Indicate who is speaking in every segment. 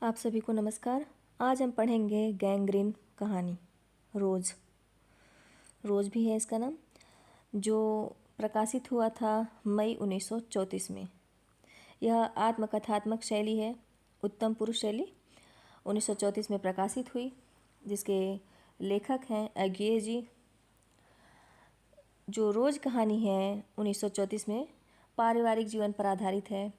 Speaker 1: आप सभी को नमस्कार। आज हम पढ़ेंगे गैंग्रीन कहानी। रोज़ रोज़ भी है इसका नाम, जो प्रकाशित हुआ था मई 1934 में। यह आत्मकथात्मक शैली है, उत्तम पुरुष शैली। 1934 में प्रकाशित हुई, जिसके लेखक हैं अज्ञे जी। जो रोज़ कहानी है 1934 में पारिवारिक जीवन पर आधारित है।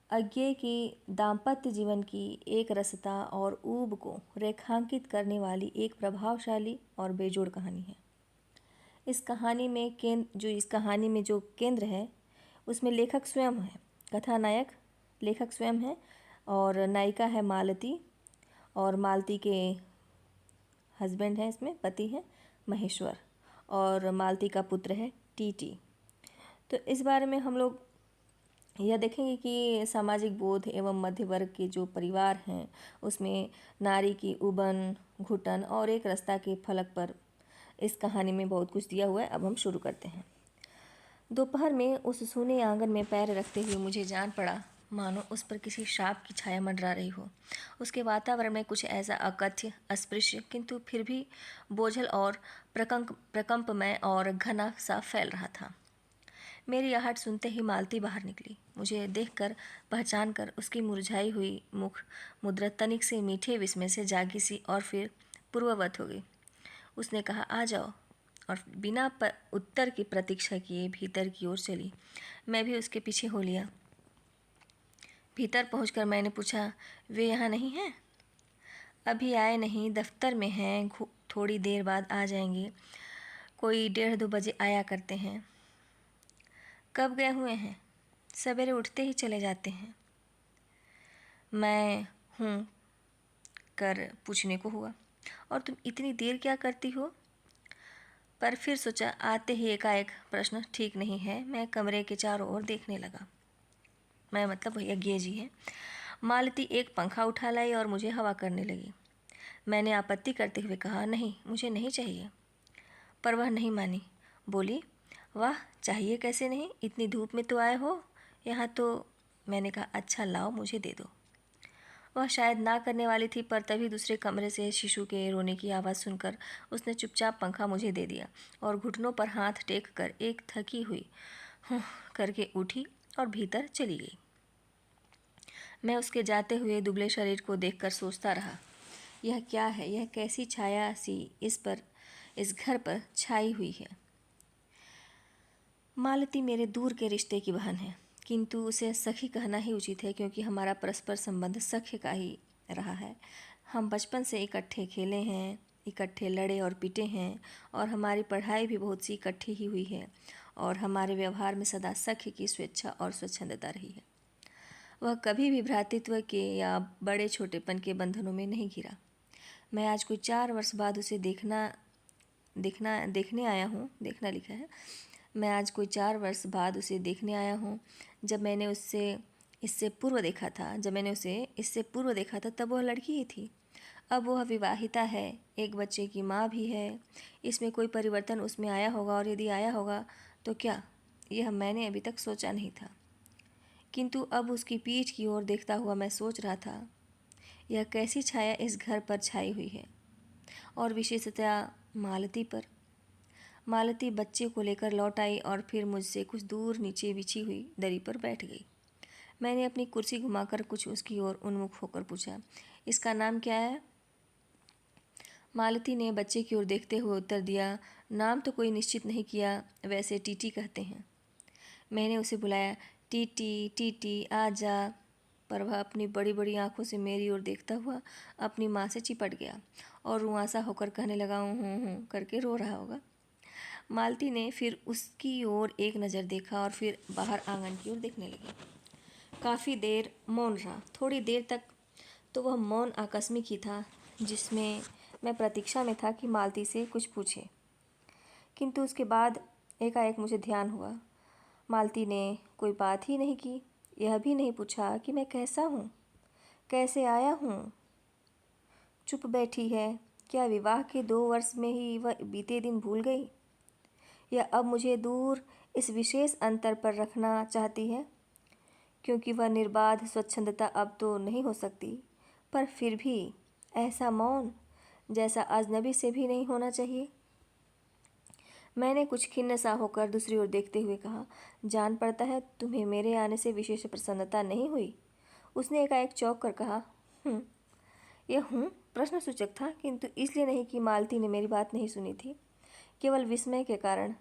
Speaker 1: अज्ञे की दाम्पत्य जीवन की एक रसता और ऊब को रेखांकित करने वाली एक प्रभावशाली और बेजोड़ कहानी है। इस कहानी में जो केंद्र है उसमें लेखक स्वयं है। कथानायक लेखक स्वयं है और नायिका है मालती, और मालती के हस्बैंड हैं, इसमें पति हैं महेश्वर, और मालती का पुत्र है टीटी। तो इस बारे में हम लोग यह देखेंगे कि सामाजिक बोध एवं मध्य वर्ग के जो परिवार हैं उसमें नारी की उबन घुटन और एक रास्ता के फलक पर इस कहानी में बहुत कुछ दिया हुआ है। अब हम शुरू करते हैं। दोपहर में उस सूने आंगन में पैर रखते हुए मुझे जान पड़ा मानो उस पर किसी शाप की छाया मंडरा रही हो। उसके वातावरण में कुछ ऐसा अकथ्य, अस्पृश्य किंतु फिर भी बोझल और प्रकंपमय और घना सा फैल रहा था। मेरी आहट सुनते ही मालती बाहर निकली। मुझे देखकर, पहचान कर उसकी मुरझाई हुई मुख मुद्रा तनिक से मीठे विस्मय से जागी सी और फिर पूर्ववत हो गई। उसने कहा, आ जाओ, और बिना उत्तर की प्रतीक्षा किए भीतर की ओर चली। मैं भी उसके पीछे हो लिया। भीतर पहुंचकर मैंने पूछा, वे यहाँ नहीं हैं? अभी आए नहीं, दफ्तर में हैं, थोड़ी देर बाद आ जाएंगे। कोई 1:30-2 बजे आया करते हैं। कब गए हुए हैं? सवेरे उठते ही चले जाते हैं। मैं हूँ कर पूछने को हुआ, और तुम इतनी देर क्या करती हो? पर फिर सोचा, आते ही एकाएक प्रश्न ठीक नहीं है। मैं कमरे के चारों ओर देखने लगा। मैं मतलब भैया गे जी हैं। मालती एक पंखा उठा लाई और मुझे हवा करने लगी। मैंने आपत्ति करते हुए कहा, नहीं, मुझे नहीं चाहिए। पर वह नहीं मानी। बोली, वाह, चाहिए कैसे नहीं, इतनी धूप में तो आए हो यहाँ तो। मैंने कहा, अच्छा लाओ, मुझे दे दो। वह शायद ना करने वाली थी, पर तभी दूसरे कमरे से शिशु के रोने की आवाज़ सुनकर उसने चुपचाप पंखा मुझे दे दिया और घुटनों पर हाथ टेक कर एक थकी हुई करके उठी और भीतर चली गई। मैं उसके जाते हुए दुबले शरीर को देखकर सोचता रहा, यह क्या है? यह कैसी छाया सी इस घर पर छाई हुई है। मालती मेरे दूर के रिश्ते की बहन है, किंतु उसे सखी कहना ही उचित है, क्योंकि हमारा परस्पर संबंध सख्य का ही रहा है। हम बचपन से इकट्ठे खेले हैं, इकट्ठे लड़े और पिटे हैं, और हमारी पढ़ाई भी बहुत सी इकट्ठी ही हुई है, और हमारे व्यवहार में सदा सख्य की स्वेच्छा और स्वच्छंदता रही है। वह कभी भी भ्रातृत्व के या बड़े छोटेपन के बंधनों में नहीं घिरा। मैं आज कोई 4 वर्ष बाद उसे देखने आया हूँ। देखना लिखा है। मैं आज कोई 4 वर्ष बाद उसे देखने आया हूँ। जब मैंने उसे इससे पूर्व देखा था तब वह लड़की ही थी। अब वह विवाहिता है, एक बच्चे की माँ भी है। इसमें कोई परिवर्तन उसमें आया होगा, और यदि आया होगा तो क्या, यह मैंने अभी तक सोचा नहीं था। किंतु अब उसकी पीठ की ओर देखता हुआ मैं सोच रहा था, यह कैसी छाया इस घर पर छाई हुई है, और विशेषतया मालती पर। मालती बच्चे को लेकर लौट आई और फिर मुझसे कुछ दूर नीचे बिछी हुई दरी पर बैठ गई। मैंने अपनी कुर्सी घुमाकर कुछ उसकी ओर उन्मुख होकर पूछा, इसका नाम क्या है? मालती ने बच्चे की ओर देखते हुए उत्तर दिया, नाम तो कोई निश्चित नहीं किया, वैसे टीटी कहते हैं। मैंने उसे बुलाया, टीटी टीटी आ जा, पर वह अपनी बड़ी बड़ी आंखों से मेरी ओर देखता हुआ अपनी माँ से चिपट गया और रुआंसा होकर कहने लगा, हूँ करके रो रहा होगा। मालती ने फिर उसकी ओर एक नज़र देखा और फिर बाहर आंगन की ओर देखने लगी। काफ़ी देर मौन रहा। थोड़ी देर तक तो वह मौन आकस्मिक ही था, जिसमें मैं प्रतीक्षा में था कि मालती से कुछ पूछे। किंतु उसके बाद एकाएक मुझे ध्यान हुआ, मालती ने कोई बात ही नहीं की। यह भी नहीं पूछा कि मैं कैसा हूँ, कैसे आया हूँ। चुप बैठी है। क्या विवाह के 2 वर्ष में ही वह बीते दिन भूल गई, या अब मुझे दूर इस विशेष अंतर पर रखना चाहती है? क्योंकि वह निर्बाध स्वच्छंदता अब तो नहीं हो सकती, पर फिर भी ऐसा मौन जैसा अजनबी से भी नहीं होना चाहिए। मैंने कुछ खिन्न सा होकर दूसरी ओर देखते हुए कहा, जान पड़ता है तुम्हें मेरे आने से विशेष प्रसन्नता नहीं हुई। उसने एकाएक चौंक कर कहा, हूँ। यह हूँ प्रश्नसूचक था, किंतु इसलिए नहीं कि मालती ने मेरी बात नहीं सुनी थी, केवल विस्मय के कारण।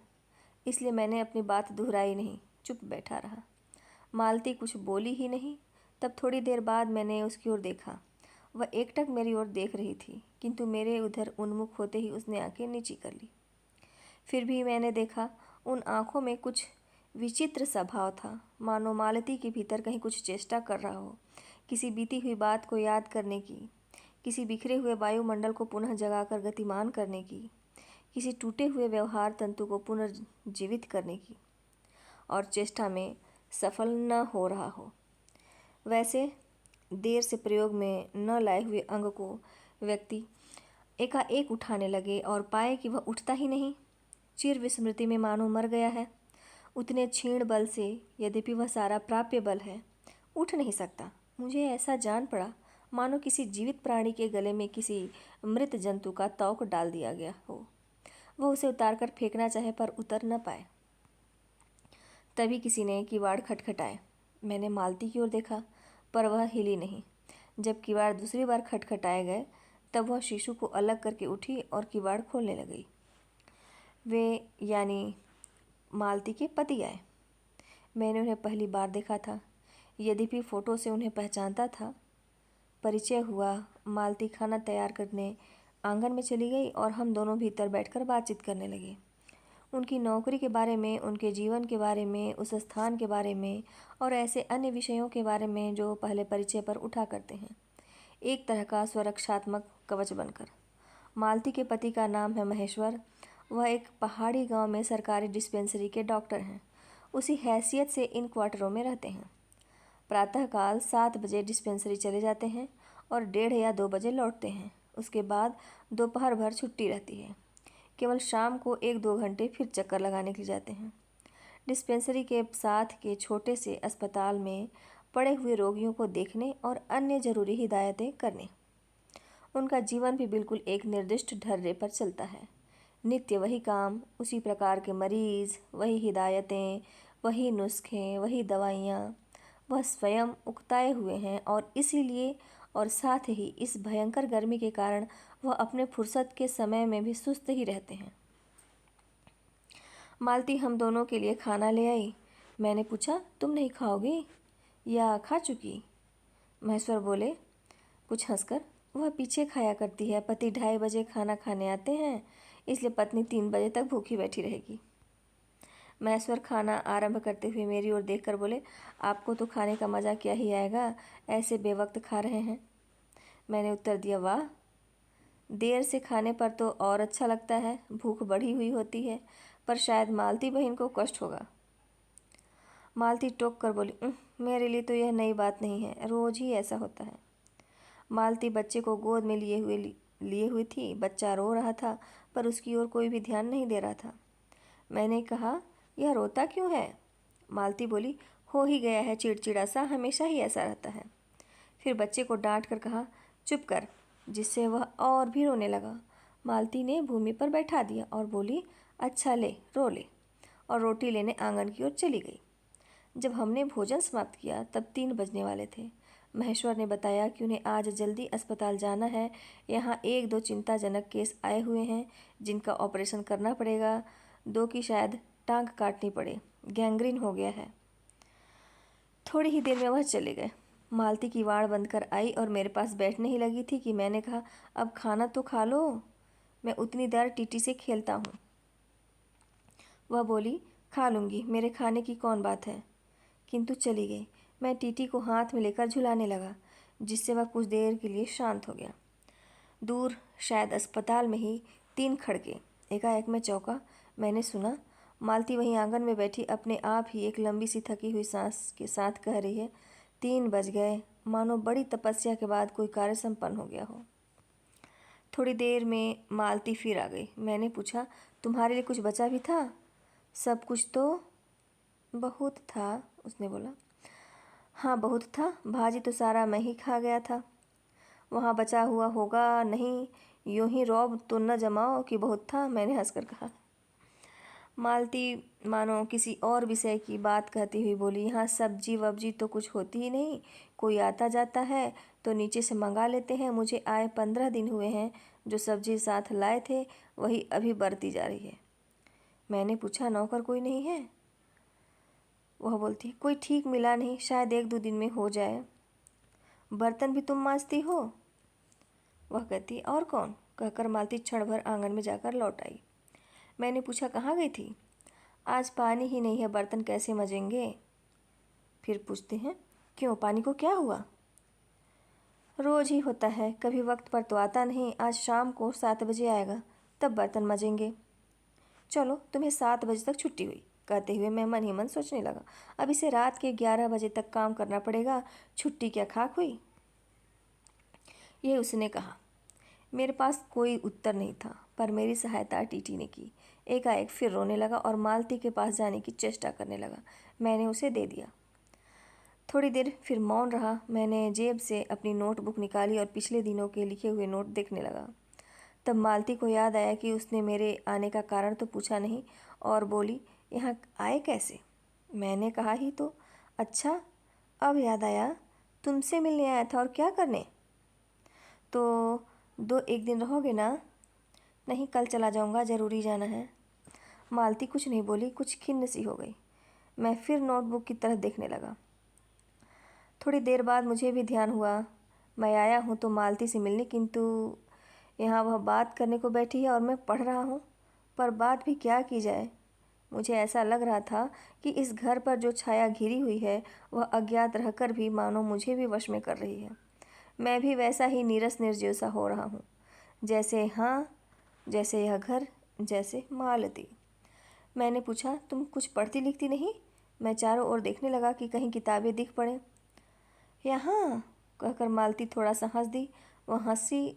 Speaker 1: इसलिए मैंने अपनी बात दोहराई नहीं, चुप बैठा रहा। मालती कुछ बोली ही नहीं। तब थोड़ी देर बाद मैंने उसकी ओर देखा। वह एकटक मेरी ओर देख रही थी, किंतु मेरे उधर उन्मुख होते ही उसने आंखें नीची कर ली। फिर भी मैंने देखा, उन आंखों में कुछ विचित्र सा भाव था, मानो मालती के भीतर कहीं कुछ चेष्टा कर रहा हो, किसी बीती हुई बात को याद करने की, किसी बिखरे हुए वायुमंडल को पुनः जगाकर गतिमान करने की, किसी टूटे हुए व्यवहार तंतु को पुनर्जीवित करने की, और चेष्टा में सफल न हो रहा हो। वैसे देर से प्रयोग में न लाए हुए अंग को व्यक्ति एकाएक उठाने लगे और पाए कि वह उठता ही नहीं, चिर विस्मृति में मानो मर गया है। उतने क्षीण बल से, यद्यपि वह सारा प्राप्य बल है, उठ नहीं सकता। मुझे ऐसा जान पड़ा मानो किसी जीवित प्राणी के गले में किसी मृत जंतु का तौक डाल दिया गया हो। वह उसे उतारकर फेंकना चाहे पर उतर न पाए। तभी किसी ने किवाड़ खटखटाए। मैंने मालती की ओर देखा, पर वह हिली नहीं। जब किवाड़ दूसरी बार खटखटाए गए, तब वह शिशु को अलग करके उठी और किवाड़ खोलने लगी। वे यानी मालती के पति आए। मैंने उन्हें पहली बार देखा था, यद्यपि फ़ोटो से उन्हें पहचानता था। परिचय हुआ, मालती खाना तैयार करने आंगन में चली गई और हम दोनों भीतर बैठकर बातचीत करने लगे। उनकी नौकरी के बारे में, उनके जीवन के बारे में, उस स्थान के बारे में और ऐसे अन्य विषयों के बारे में जो पहले परिचय पर उठा करते हैं, एक तरह का स्वरक्षात्मक कवच बनकर। मालती के पति का नाम है महेश्वर। वह एक पहाड़ी गांव में सरकारी डिस्पेंसरी के डॉक्टर हैं। उसी हैसियत से इन क्वार्टरों में रहते हैं। प्रातःकाल 7 बजे डिस्पेंसरी चले जाते हैं और 1:30 या 2 बजे लौटते हैं। उसके बाद दोपहर भर छुट्टी रहती है। केवल शाम को 1-2 घंटे फिर चक्कर लगाने के लिए जाते हैं। डिस्पेंसरी के साथ के छोटे से अस्पताल में पड़े हुए रोगियों को देखने और अन्य जरूरी हिदायतें करने। उनका जीवन भी बिल्कुल एक निर्दिष्ट ढर्रे पर चलता है। नित्य वही काम, उसी प्रकार के मरीज, वही हिदायतें, वही नुस्खे, वही दवाइयाँ। वह स्वयं उकताए हुए हैं और इसीलिए और साथ ही इस भयंकर गर्मी के कारण वह अपने फुर्सत के समय में भी सुस्त ही रहते हैं। मालती हम दोनों के लिए खाना ले आई। मैंने पूछा, तुम नहीं खाओगी या खा चुकी? महेश्वर बोले कुछ हंसकर, वह पीछे खाया करती है। पति 2:30 बजे खाना खाने आते हैं, इसलिए पत्नी 3 बजे तक भूखी बैठी रहेगी। महेश्वर खाना आरंभ करते हुए मेरी ओर देखकर बोले, आपको तो खाने का मज़ा क्या ही आएगा, ऐसे बेवक्त खा रहे हैं। मैंने उत्तर दिया, वाह, देर से खाने पर तो और अच्छा लगता है। भूख बढ़ी हुई होती है, पर शायद मालती बहन को कष्ट होगा। मालती टोक कर बोली, मेरे लिए तो यह नई बात नहीं है, रोज़ ही ऐसा होता है। मालती बच्चे को गोद में लिए हुई थी। बच्चा रो रहा था, पर उसकी ओर कोई भी ध्यान नहीं दे रहा था। मैंने कहा, यह रोता क्यों है? मालती बोली, हो ही गया है चिड़चिड़ा सा, हमेशा ही ऐसा रहता है। फिर बच्चे को डांट कर कहा, चुप कर, जिससे वह और भी रोने लगा। मालती ने भूमि पर बैठा दिया और बोली, अच्छा ले, रो ले, और रोटी लेने आंगन की ओर चली गई। जब हमने भोजन समाप्त किया तब 3 बजने वाले थे। महेश्वर ने बताया कि उन्हें आज जल्दी अस्पताल जाना है। यहाँ 1-2 चिंताजनक केस आए हुए हैं जिनका ऑपरेशन करना पड़ेगा। 2 की शायद टांग काटनी पड़े, गैंग्रीन हो गया है। थोड़ी ही देर में वह चले गए। मालती की वाड़ बंद कर आई और मेरे पास बैठने ही लगी थी कि मैंने कहा, अब खाना तो खा लो, मैं उतनी देर टीटी से खेलता हूँ। वह बोली, खा लूँगी, मेरे खाने की कौन बात है, किंतु चली गई। मैं टीटी को हाथ में लेकर झुलाने लगा, जिससे वह कुछ देर के लिए शांत हो गया। दूर, शायद अस्पताल में ही, 3 खड़के। एकाएक मैं चौंका। मैंने सुना, मालती वहीं आंगन में बैठी अपने आप ही एक लंबी सी थकी हुई सांस के साथ कह रही है, 3 बज गए, मानो बड़ी तपस्या के बाद कोई कार्य संपन्न हो गया हो। थोड़ी देर में मालती फिर आ गई। मैंने पूछा, तुम्हारे लिए कुछ बचा भी था? सब कुछ तो बहुत था, उसने बोला। हाँ बहुत था, भाजी तो सारा मैं ही खा गया था। वहाँ बचा हुआ होगा नहीं, यूं ही रौब तो न जमाओ कि बहुत था, मैंने हंसकर कहा। मालती मानो किसी और विषय की बात कहती हुई बोली, यहाँ सब्जी वब्जी तो कुछ होती ही नहीं, कोई आता जाता है तो नीचे से मंगा लेते हैं। मुझे आए 15 दिन हुए हैं, जो सब्जी साथ लाए थे वही अभी बरती जा रही है। मैंने पूछा, नौकर कोई नहीं है? वह बोलती, कोई ठीक मिला नहीं, शायद 1-2 दिन में हो जाए। बर्तन भी तुम मांजती हो? वह कहती, और कौन? कहकर मालती क्षण भर आंगन में जाकर लौट आई। मैंने पूछा, कहाँ गई थी? आज पानी ही नहीं है, बर्तन कैसे मजेंगे? फिर पूछते हैं, क्यों, पानी को क्या हुआ? रोज ही होता है, कभी वक्त पर तो आता नहीं। आज शाम को 7 बजे आएगा, तब बर्तन मजेंगे। चलो, तुम्हें 7 बजे तक छुट्टी हुई। कहते हुए मैं मन ही मन सोचने लगा, अब इसे रात के 11 बजे तक काम करना पड़ेगा, छुट्टी क्या खाक हुई? ये उसने कहा। मेरे पास कोई उत्तर नहीं था, पर मेरी सहायता टीटी ने की। एकाएक फिर रोने लगा और मालती के पास जाने की चेष्टा करने लगा। मैंने उसे दे दिया। थोड़ी देर फिर मौन रहा। मैंने जेब से अपनी नोटबुक निकाली और पिछले दिनों के लिखे हुए नोट देखने लगा। तब मालती को याद आया कि उसने मेरे आने का कारण तो पूछा नहीं, और बोली, यहाँ आए कैसे? मैंने कहा ही तो। अच्छा, अब याद आया, तुमसे मिलने आया था। और क्या करने? तो 1 दिन रहोगे ना? नहीं, कल चला जाऊँगा, ज़रूरी जाना है। मालती कुछ नहीं बोली, कुछ खिन्न सी हो गई। मैं फिर नोटबुक की तरफ देखने लगा। थोड़ी देर बाद मुझे भी ध्यान हुआ, मैं आया हूँ तो मालती से मिलने, किंतु यहाँ वह बात करने को बैठी है और मैं पढ़ रहा हूँ। पर बात भी क्या की जाए? मुझे ऐसा लग रहा था कि इस घर पर जो छाया घिरी हुई है वह अज्ञात रहकर भी मानो मुझे भी वश में कर रही है। मैं भी वैसा ही नीरस निर्जीव सा हो रहा हूँ, जैसे, हाँ, जैसे यह घर, जैसे मालती। मैंने पूछा, तुम कुछ पढ़ती लिखती नहीं? मैं चारों ओर देखने लगा कि कहीं किताबें दिख पड़े। यहाँ, कहकर मालती थोड़ा सा हंस दी। वह हंसी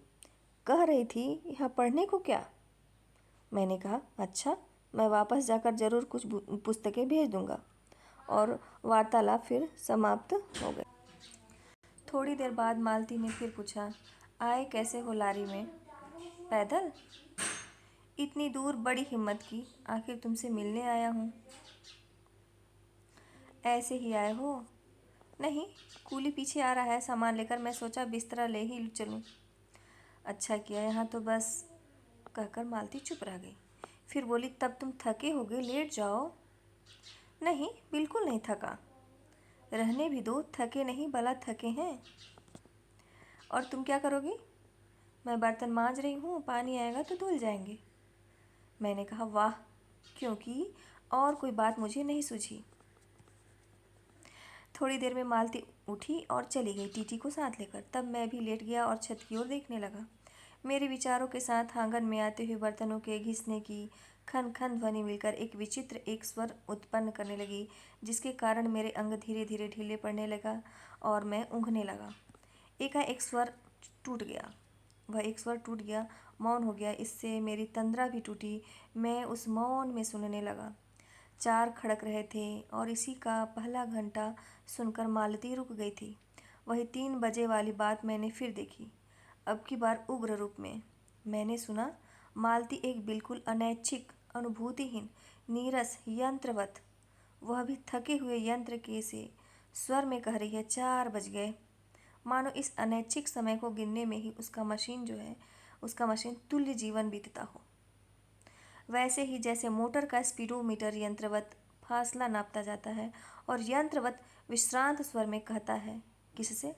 Speaker 1: कह रही थी, यहाँ पढ़ने को क्या? मैंने कहा, अच्छा, मैं वापस जाकर ज़रूर कुछ पुस्तकें भेज दूंगा। और वार्तालाप फिर समाप्त हो गई। थोड़ी देर बाद मालती ने फिर पूछा, आए कैसे हो लारी में? पैदल? इतनी दूर, बड़ी हिम्मत की, आखिर तुमसे मिलने आया हूँ। ऐसे ही आए हो? नहीं, कूली पीछे आ रहा है सामान लेकर, मैं सोचा बिस्तरा ले ही चलूँ। अच्छा किया, यहाँ तो बस। कहकर मालती चुप रह गई। फिर बोली, तब तुम थके होगे, लेट जाओ। नहीं, बिल्कुल नहीं थका। रहने भी दो, थके नहीं, भला थके हैं। और तुम क्या करोगी? मैं बर्तन मांज रही हूँ, पानी आएगा तो धुल जाएंगे। मैंने कहा, वाह, क्योंकि और कोई बात मुझे नहीं सूझी। थोड़ी देर में मालती उठी और चली गई, टीटी को साथ लेकर। तब मैं भी लेट गया और छत की ओर देखने लगा। मेरे विचारों के साथ आंगन में आते हुए बर्तनों के घिसने की खन खन ध्वनि मिलकर एक विचित्र एक स्वर उत्पन्न करने लगी, जिसके कारण मेरे अंग धीरे धीरे ढीले पड़ने लगा और मैं ऊँघने लगा। एकाएक स्वर टूट गया। वह एक स्वर टूट गया, मौन हो गया। इससे मेरी तंद्रा भी टूटी। मैं उस मौन में सुनने लगा। 4 खड़क रहे थे और इसी का पहला घंटा सुनकर मालती रुक गई थी। वही 3 बजे वाली बात मैंने फिर देखी, अब की बार उग्र रूप में। मैंने सुना, मालती एक बिल्कुल अनैच्छिक, अनुभूतिहीन, नीरस, यंत्रवत, वह भी थके हुए यंत्र के से स्वर में कह रही है, 4 बज गए। मानो इस अनैच्छिक समय को गिनने में ही उसका मशीन तुल्य जीवन बीतता हो। वैसे ही जैसे मोटर का स्पीडोमीटर यंत्रवत फासला नापता जाता है और यंत्रवत विश्रांत स्वर में कहता है, किससे?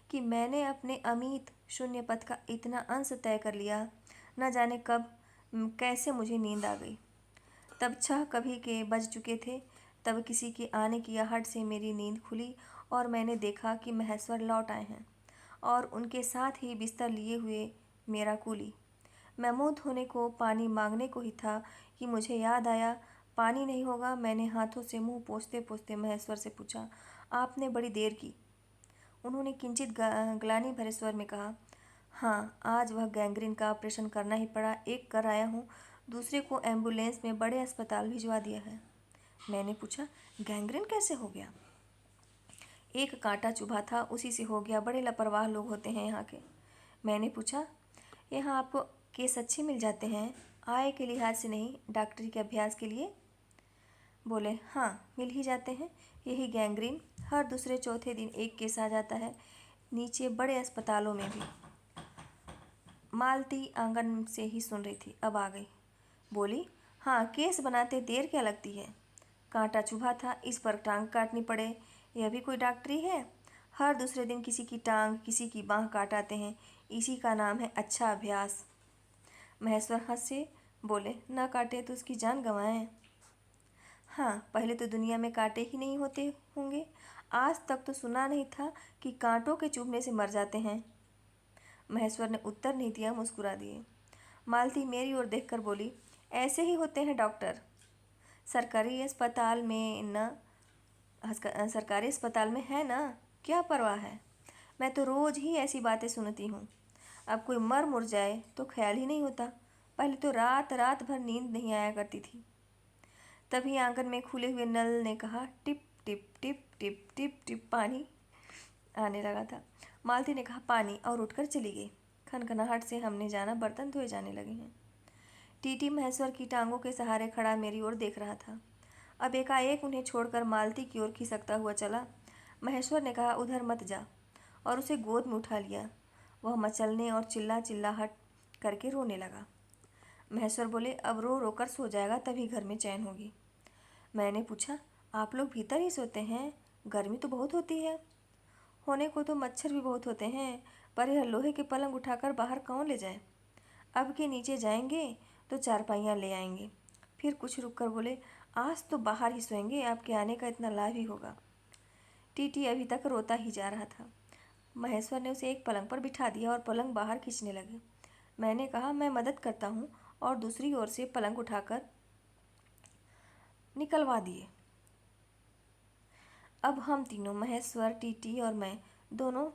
Speaker 1: कि मैंने अपने अमित शून्य पथ का इतना अंश तय कर लिया, न जाने कब कैसे मुझे नींद आ गई। तब 6 कभी के बज चुके थे। तब किसी के आने की आहट से मेरी नींद खुली और मैंने देखा कि महेश्वर लौट आए हैं और उनके साथ ही बिस्तर लिए हुए मेरा कूली। मैं मुँह धोने को, पानी मांगने को ही था कि मुझे याद आया, पानी नहीं होगा। मैंने हाथों से मुंह पोंछते पोंछते महेश्वर से पूछा, आपने बड़ी देर की। उन्होंने किंचित ग्लानि भरे स्वर में कहा, हाँ, आज वह गैंग्रीन का ऑपरेशन करना ही पड़ा। एक कर आया हूँ, दूसरे को एम्बुलेंस में बड़े अस्पताल भिजवा दिया है। मैंने पूछा, गैंग्रीन कैसे हो गया? एक कांटा चुभा था, उसी से हो गया। बड़े लापरवाह लोग होते हैं यहाँ के। मैंने पूछा, यहाँ आपको केस अच्छे मिल जाते हैं? आय के लिहाज से नहीं, डॉक्टरी के अभ्यास के लिए? बोले, हाँ मिल ही जाते हैं। यही गैंग्रीन, हर दूसरे चौथे दिन एक केस आ जाता है, नीचे बड़े अस्पतालों में भी। मालती आंगन से ही सुन रही थी, अब आ गई। बोली, हाँ केस बनाते देर क्या लगती है? कांटा चुभा था, इस पर टांग काटनी पड़े, यह भी कोई डॉक्टरी है? हर दूसरे दिन किसी की टांग, किसी की बाँह काट आते हैं, इसी का नाम है अच्छा अभ्यास। महेश्वर हंसे, बोले, न काटे तो उसकी जान गंवाएं। हाँ, पहले तो दुनिया में कांटे ही नहीं होते होंगे। आज तक तो सुना नहीं था कि कांटों के चुभने से मर जाते हैं। महेश्वर ने उत्तर नहीं दिया, मुस्कुरा दिए। मालती मेरी ओर देखकर बोली, ऐसे ही होते हैं डॉक्टर। सरकारी अस्पताल में न सरकारी अस्पताल में है ना, क्या परवाह है? मैं तो रोज़ ही ऐसी बातें सुनती हूँ। अब कोई मर मुर जाए तो ख्याल ही नहीं होता। पहले तो रात रात भर नींद नहीं आया करती थी। तभी आंगन में खुले हुए नल ने कहा, tip tip tip tip tip tip, पानी आने लगा था। मालती ने कहा, पानी, और उठकर चली गई। खनखनाहट से हमने जाना बर्तन धोए जाने लगे हैं। टीटी महेश्वर की टांगों के सहारे खड़ा मेरी ओर देख रहा था। अब एकाएक उन्हें छोड़कर मालती की ओर खिसकता हुआ चला। महेश्वर ने कहा, उधर मत जा, और उसे गोद में उठा लिया। वह मचलने और चिल्लाहट करके रोने लगा। महेश्वर बोले, अब रो रो कर सो जाएगा, तभी घर में चैन होगी। मैंने पूछा, आप लोग भीतर ही सोते हैं? गर्मी तो बहुत होती है। होने को तो मच्छर भी बहुत होते हैं, पर यह लोहे के पलंग उठाकर बाहर कौन ले जाए? अब के नीचे जाएंगे तो चारपाइयाँ ले आएंगे। फिर कुछ रुक कर बोले, आज तो बाहर ही सोएंगे, आपके आने का इतना लाभ ही होगा। टीटी अभी तक रोता ही जा रहा था। महेश्वर ने उसे एक पलंग पर बिठा दिया और पलंग बाहर खींचने लगे। मैंने कहा, मैं मदद करता हूँ, और दूसरी ओर से पलंग उठाकर निकलवा दिए। अब हम तीनों, महेश्वर, टीटी और मैं, दोनों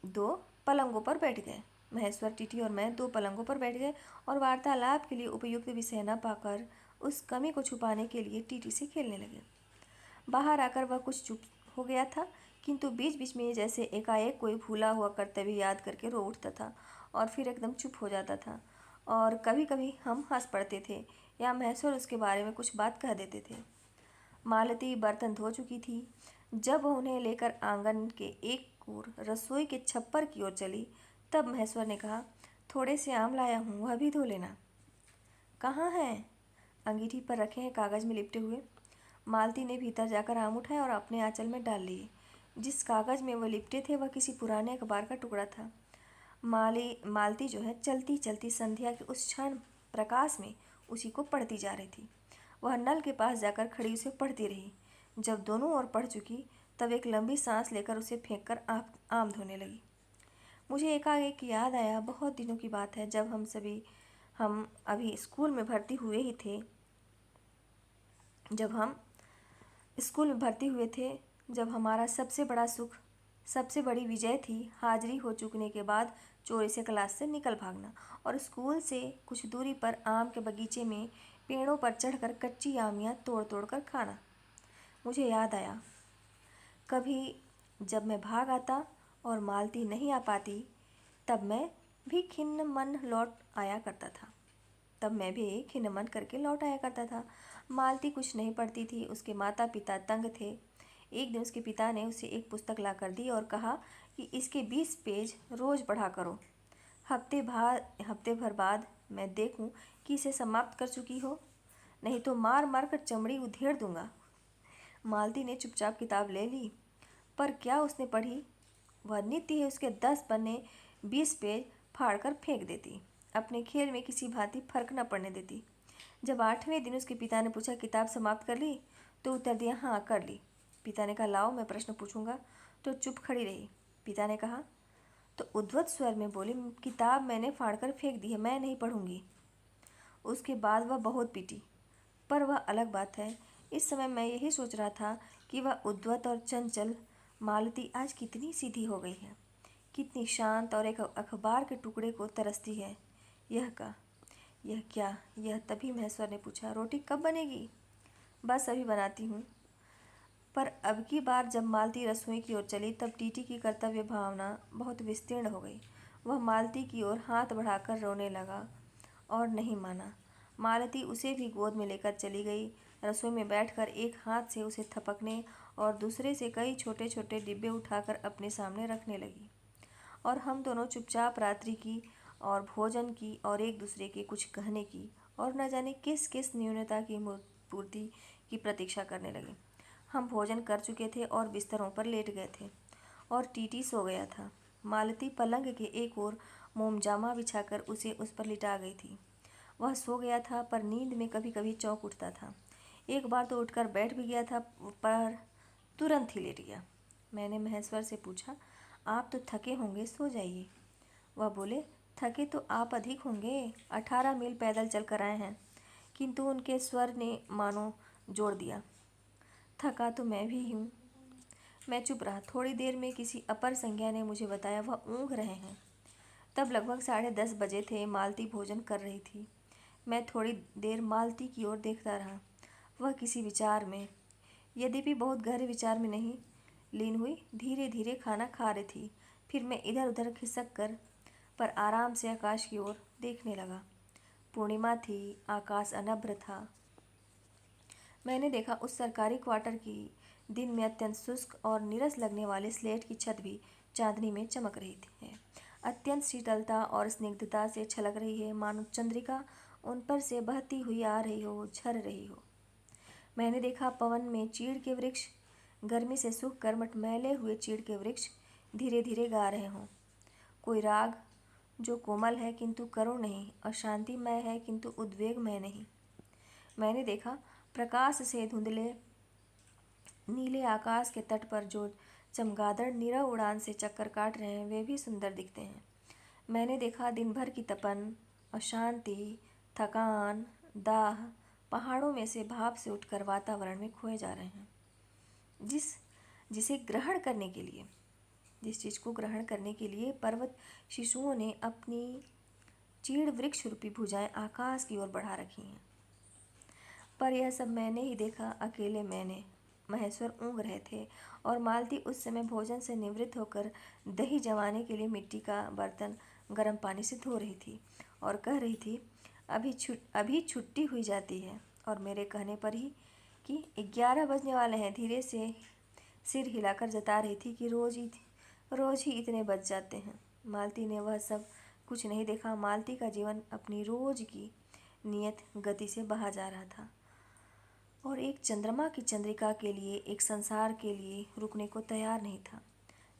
Speaker 1: दो पलंगों पर बैठ गए। महेश्वर, टीटी और मैं दो पलंगों पर बैठ गए और वार्तालाप के लिए उपयुक्त विषय न पाकर उस कमी को छुपाने के लिए टीटी से खेलने लगे। बाहर आकर वह कुछ चुप हो गया था, किंतु बीच बीच में जैसे एकाएक कोई भूला हुआ कर्तव्य याद करके रो उठता था और फिर एकदम चुप हो जाता था। और कभी कभी हम हंस पड़ते थे या महेश्वर उसके बारे में कुछ बात कह देते थे। मालती बर्तन धो चुकी थी। जब वह उन्हें लेकर आंगन के एक ओर रसोई के छप्पर की ओर चली, तब महेश्वर ने कहा, थोड़े से आम लाया हूँ, वह भी धो लेना। कहाँ हैं? अंगीठी पर रखे हैं, कागज़ में लिपटे हुए। मालती ने भीतर जाकर आम उठाए और अपने आंचल में डाल लिए। जिस कागज़ में वह लिपटे थे वह किसी पुराने अखबार का टुकड़ा था। मालती जो है, चलती चलती संध्या के उस क्षण प्रकाश में उसी को पढ़ती जा रही थी। वह नल के पास जाकर खड़ी उसे पढ़ती रही। जब दोनों ओर पढ़ चुकी, तब एक लंबी सांस लेकर उसे फेंक कर आम धोने लगी। मुझे एकाएक याद आया, बहुत दिनों की बात है, जब हम अभी स्कूल में भर्ती हुए ही थे। जब हम स्कूल में भर्ती हुए थे, जब हमारा सबसे बड़ा सुख, सबसे बड़ी विजय थी हाजिरी हो चुकने के बाद चोरी से क्लास से निकल भागना और स्कूल से कुछ दूरी पर आम के बगीचे में पेड़ों पर चढ़कर कच्ची आमियाँ तोड़ तोड़ कर खाना। मुझे याद आया, कभी जब मैं भाग आता और मालती नहीं आ पाती, तब मैं भी खिन्न मन करके लौट आया करता था। मालती कुछ नहीं पढ़ती थी, उसके माता पिता तंग थे। एक दिन उसके पिता ने उसे एक पुस्तक ला कर दी और कहा कि इसके 20 पेज रोज़ पढ़ा करो। हफ्ते भर बाद मैं देखूं कि इसे समाप्त कर चुकी हो, नहीं तो मार मार कर चमड़ी उधेड़ दूंगा। मालती ने चुपचाप किताब ले ली, पर क्या उसने पढ़ी? वह नित्य ही उसके 10 पन्ने 20 पेज फाड़ कर फेंक देती, अपने खेल में किसी भांति फर्क न पड़ने देती। जब 8वें दिन उसके पिता ने पूछा, किताब समाप्त कर ली? तो उत्तर दिया, हाँ कर ली। पिता ने कहा, लाओ मैं प्रश्न पूछूंगा। तो चुप खड़ी रही। पिता ने कहा तो उद्वत स्वर में बोली, किताब मैंने फाड़ कर फेंक दी है, मैं नहीं पढ़ूंगी। उसके बाद वह बहुत पीटी, पर वह अलग बात है। इस समय मैं यही सोच रहा था कि वह उद्वत और चंचल मालती आज कितनी सीधी हो गई है, कितनी शांत और एक अखबार के टुकड़े को तरसती है। यह क्या? यह तभी महेश्वर ने पूछा, रोटी कब बनेगी? बस अभी बनाती हूँ। पर अब की बार जब मालती रसोई की ओर चली तब टीटी की कर्तव्य भावना बहुत विस्तीर्ण हो गई। वह मालती की ओर हाथ बढ़ाकर रोने लगा और नहीं माना। मालती उसे भी गोद में लेकर चली गई। रसोई में बैठकर एक हाथ से उसे थपकने और दूसरे से कई छोटे छोटे डिब्बे उठाकर अपने सामने रखने लगी। और हम दोनों चुपचाप रात्रि की और भोजन की और एक दूसरे के कुछ कहने की और न जाने किस किस न्यूनता की पूर्ति की प्रतीक्षा करने लगे। हम भोजन कर चुके थे और बिस्तरों पर लेट गए थे और टीटी सो गया था। मालती पलंग के एक ओर मोमजामा बिछाकर उसे उस पर लिटा गई थी। वह सो गया था पर नींद में कभी कभी चौंक उठता था। एक बार तो उठकर बैठ भी गया था पर तुरंत ही लेट गया। मैंने महेश्वर से पूछा, आप तो थके होंगे, सो जाइए। वह बोले, थके तो आप अधिक होंगे, 18 मील पैदल चल कर आए हैं। किंतु उनके स्वर ने मानो जोड़ दिया, थका तो मैं भी हूँ। मैं चुप रहा। थोड़ी देर में किसी अपर संज्ञा ने मुझे बताया वह ऊँघ रहे हैं। तब लगभग 10:30 बजे थे। मालती भोजन कर रही थी। मैं थोड़ी देर मालती की ओर देखता रहा। वह किसी विचार में, यद्यपि बहुत गहरे विचार में नहीं, लीन हुई धीरे धीरे खाना खा रही थी। फिर मैं इधर उधर खिसक कर पर आराम से आकाश की ओर देखने लगा। पूर्णिमा थी, आकाश अनभ्र था। मैंने देखा उस सरकारी क्वार्टर की दिन में अत्यंत शुष्क और नीरस लगने वाले स्लेट की छत भी चांदनी में चमक रही थी है। अत्यंत शीतलता और स्निग्धता से छलक रही है, मानो चंद्रिका उन पर से बहती हुई आ रही हो, झर रही हो। मैंने देखा पवन में चीड़ के वृक्ष, गर्मी से सूख कर मटमैले हुए चीड़ के वृक्ष धीरे धीरे गा रहे हों कोई राग जो कोमल है किंतु करुण नहीं, अशांतिमय है किंतु उद्वेगमय नहीं। मैंने देखा प्रकाश से धुंधले नीले आकाश के तट पर जो चमगादड़ नीरव उड़ान से चक्कर काट रहे हैं वे भी सुंदर दिखते हैं। मैंने देखा दिन भर की तपन, अशांति, थकान, दाह पहाड़ों में से भाप से उठकर वातावरण में खोए जा रहे हैं। जिसे ग्रहण करने के लिए, जिस चीज़ को ग्रहण करने के लिए पर्वत शिशुओं ने अपनी चीड़ वृक्ष रूपी भुजाएं आकाश की ओर बढ़ा रखी हैं। पर यह सब मैंने ही देखा, अकेले मैंने। महेश्वर ऊँघ रहे थे और मालती उस समय भोजन से निवृत्त होकर दही जमाने के लिए मिट्टी का बर्तन गर्म पानी से धो रही थी और कह रही थी, अभी छुट्टी हुई जाती है। और मेरे कहने पर ही कि 11 बजने वाले हैं धीरे से सिर हिलाकर जता रही थी कि रोज ही इतने बज जाते हैं। मालती ने वह सब कुछ नहीं देखा। मालती का जीवन अपनी रोज की नियत गति से बहा जा रहा था और एक चंद्रमा की चंद्रिका के लिए, एक संसार के लिए रुकने को तैयार नहीं था।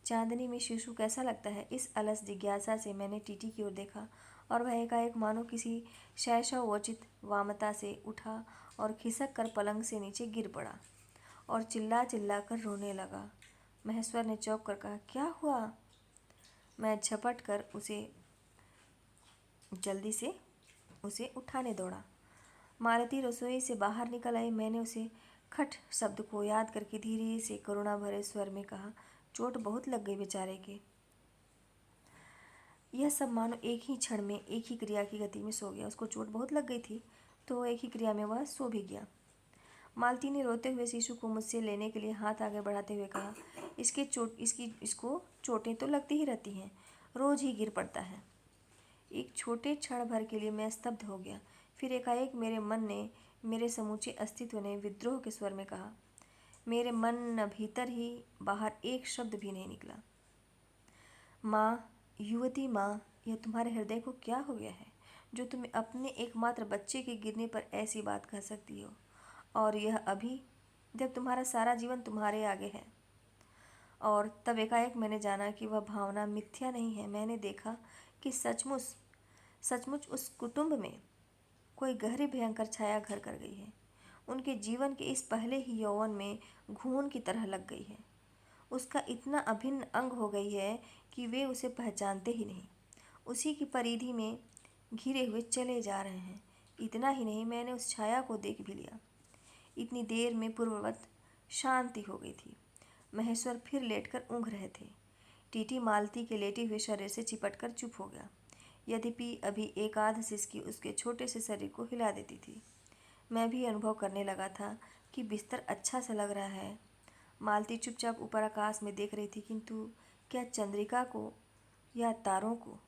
Speaker 1: चांदनी में शिशु कैसा लगता है, इस अलस जिज्ञासा से मैंने टीटी की ओर देखा और वह एकाएक मानो किसी शैशवोचित वामता से उठा और खिसक कर पलंग से नीचे गिर पड़ा और चिल्ला चिल्ला कर रोने लगा। महेश्वर ने चौंक कर कहा, क्या हुआ? मैं झपट कर जल्दी से उसे उठाने दौड़ा। मालती रसोई से बाहर निकल आई। मैंने उसे खट शब्द को याद करके धीरे से करुणा भरे स्वर में कहा, चोट बहुत लग गई बेचारे के। यह सब मानो एक ही क्षण में एक ही क्रिया की गति में सो गया। उसको चोट बहुत लग गई थी तो एक ही क्रिया में वह सो भी गया। मालती ने रोते हुए शिशु को मुझसे लेने के लिए हाथ आगे बढ़ाते हुए कहा, इसको चोटें तो लगती ही रहती हैं, रोज ही गिर पड़ता है। एक छोटे क्षण भर के लिए मैं स्तब्ध हो गया। फिर एकाएक मेरे मन ने, मेरे समूचे अस्तित्व ने विद्रोह के स्वर में कहा। मेरे मन न भीतर ही बाहर एक शब्द भी नहीं निकला। माँ, युवती माँ, यह तुम्हारे हृदय को क्या हो गया है जो तुम्हें अपने एकमात्र बच्चे के गिरने पर ऐसी बात कह सकती हो, और यह अभी जब तुम्हारा सारा जीवन तुम्हारे आगे है। और तब एकाएक मैंने जाना कि वह भावना मिथ्या नहीं है। मैंने देखा कि सचमुच उस कुटुंब में कोई गहरी भयंकर छाया घर कर गई है। उनके जीवन के इस पहले ही यौवन में घून की तरह लग गई है। उसका इतना अभिन्न अंग हो गई है कि वे उसे पहचानते ही नहीं, उसी की परिधि में घिरे हुए चले जा रहे हैं। इतना ही नहीं, मैंने उस छाया को देख भी लिया। इतनी देर में पूर्ववत शांति हो गई थी। महेश्वर फिर लेटकर ऊँघ रहे थे। टीटी मालती के लेटे हुए शरीर से चिपटकर चुप हो गया। यद्यपि अभी एक आध सिसकी उसके छोटे से शरीर को हिला देती थी। मैं भी अनुभव करने लगा था कि बिस्तर अच्छा सा लग रहा है मालती चुपचाप ऊपर आकाश में देख रही थी, किंतु क्या चंद्रिका को या तारों को?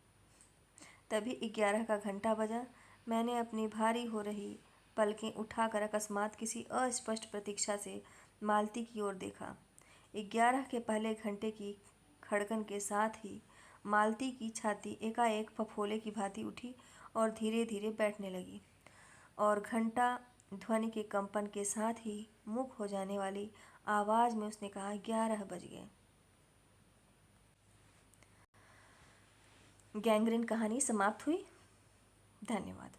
Speaker 1: तभी 11 का घंटा बजा। मैंने अपनी भारी हो रही पलकें उठाकर अकस्मात किसी अस्पष्ट प्रतीक्षा से मालती की ओर देखा। 11 के पहले घंटे की खड़कन के साथ ही मालती की छाती एकाएक फफोले की भांति उठी और धीरे धीरे बैठने लगी, और घंटा ध्वनि के कंपन के साथ ही मुख हो जाने वाली आवाज में उसने कहा, 11 बज गए। गैंग्रीन कहानी समाप्त हुई। धन्यवाद।